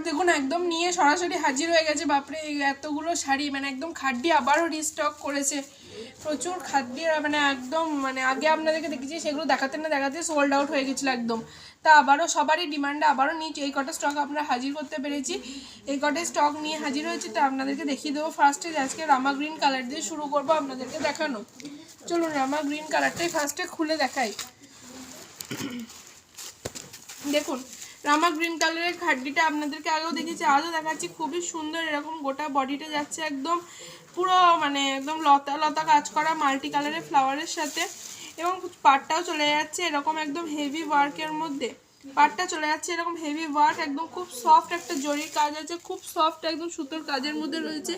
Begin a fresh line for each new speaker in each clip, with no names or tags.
দেখুন একদম নিয়ে সরাসরি হাজির হয়ে গেছে। বাপরে এতগুলো শাড়ি, মানে একদম খাড্ডি আবারও রিস্টক করেছে, প্রচুর খাদ্যি, মানে একদম মানে আগে আপনাদেরকে দেখেছি সেগুলো দেখাতে না দেখাতে সোল্ড আউট হয়ে গেছিলো একদম। তা আবারও সবারই ডিমান্ডে আবারও নিয়ে এই কটা স্টক আমরা হাজির করতে পেরেছি। এই কটা স্টক নিয়ে হাজির হয়েছে, তো আপনাদেরকে দেখিয়ে দেবো। ফার্স্টে আজকে রামা গ্রিন কালার দিয়ে শুরু করবো আপনাদেরকে দেখানো। চলুন রামা গ্রিন কালারটাই ফার্স্টে খুলে দেখাই। দেখুন রামা গ্রিন কালারের খাড্ডিটা আপনাদেরকে আগেও দেখেছি, আজও দেখাচ্ছি। খুবই সুন্দর, এরকম গোটা বডিটা যাচ্ছে একদম পুরো মানে একদম লতা লতা কাজ করা মাল্টি কালারের ফ্লাওয়ারের সাথে, এবং পাটটাও চলে যাচ্ছে এরকম একদম হেভি ওয়ার্কের মধ্যে। পাটটা চলে যাচ্ছে এরকম হেভি ওয়ার্ক, একদম খুব সফট একটা জরির কাজ আছে, খুব সফট একদম সুতোর কাজের মধ্যে রয়েছে।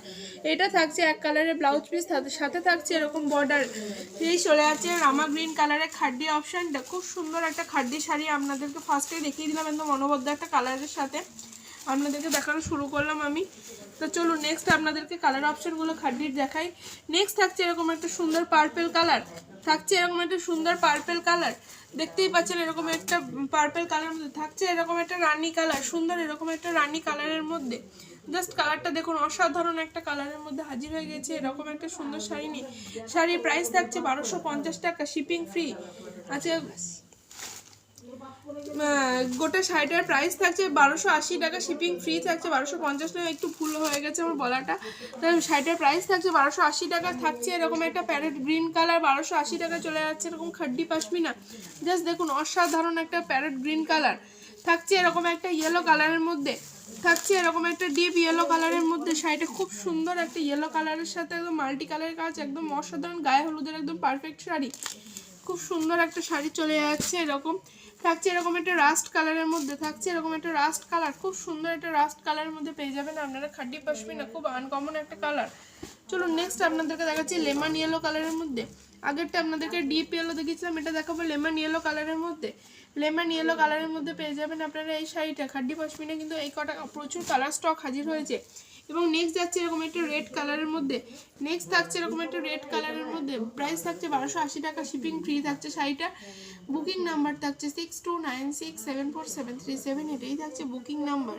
এটা থাকছে এক কালারের ব্লাউজ পিস, সাথে থাকছে এরকম বর্ডার। এই চলে যাচ্ছে রামা গ্রিন কালারের খাড্ডি অপশানটা। খুব সুন্দর একটা খাড্ডি শাড়ি আপনাদেরকে ফার্স্টেই দেখিয়ে দিলাম, একদম অনবদ্য একটা কালারের সাথে আপনাদেরকে দেখানো শুরু করলাম আমি। তো চলুন নেক্সট আপনাদেরকে কালার অপশানগুলো খাড্ডির দেখাই। নেক্সট থাকছে এরকম একটা সুন্দর পার্পেল কালার, থাকছে এরকম একটা সুন্দর পার্পেল কালার, দেখতেই পাচ্ছেন এরকম একটা পার্পেল কালার মধ্যে থাকছে এরকম একটা রানী কালার, সুন্দর এরকম একটা রানী কালারের মধ্যে। জাস্ট কালারটা দেখুন, অসাধারণ একটা কালারের মধ্যে হাজির হয়ে গেছে এরকম একটা সুন্দর শাড়ি নিয়ে। শাড়ির প্রাইস থাকছে 1250 টাকা, শিপিং ফ্রি। আচ্ছা গোটা শাড়িটার প্রাইস থাকছে 1280 টাকা, শিপিং ফ্রি থাকছে 1250 টাকা। একটু ভুল হয়ে গেছে আমার বলাটা। তো শাড়িটার প্রাইস থাকছে 1280 টাকা। থাকছে এরকম একটা প্যারেট গ্রিন কালার, 1280 টাকা চলে যাচ্ছে এরকম খাড্ডি পাশমিনা। জাস্ট দেখুন অসাধারণ একটা প্যারেট গ্রিন কালার। থাকছে এরকম একটা ইয়েলো কালারের মধ্যে, থাকছে এরকম একটা ডিপ ইয়েলো কালারের মধ্যে। শাড়িটা খুব সুন্দর একটা ইয়েলো কালারের সাথে একদম মাল্টি কালারের কাজ, একদম অসাধারণ, গায়ে হলুদের একদম পারফেক্ট শাড়ি। খুব সুন্দর একটা শাড়ি চলে যাচ্ছে এরকম। থাকছে এরকম একটা রাস্ট কালারের মধ্যে, থাকছে এরকম একটা রাস্ট কালার, খুব সুন্দর একটা রাস্ট কালারের মধ্যে পেয়ে যাবেন আপনারা খাড্ডি পাশমিনা, খুব আনকমন একটা কালার। চলুন নেক্সট আপনাদেরকে দেখাচ্ছি লেমন ইয়েলো কালারের মধ্যে। আগেরটা আপনাদেরকে ডিপ ইয়েলো দেখিয়েছিলাম, এটা দেখাবো লেমন ইয়েলো কালারের মধ্যে। লেমন ইয়েলো কালারের মধ্যে পেয়ে যাবেন আপনারা এই শাড়িটা খাড্ডি পাশমিনা, কিন্তু এই কটা প্রচুর কালার স্টক হাজির হয়েছে। এবং নেক্সট যাচ্ছে এরকম একটা রেড কালারের মধ্যে, নেক্সট থাকছে এরকম একটা রেড কালারের মধ্যে। প্রাইস থাকছে 1280 টাকা, শিপিং ফ্রি থাকছে শাড়িটা। বুকিং নাম্বার থাকছে 6296747378, এটাই থাকছে বুকিং নাম্বার।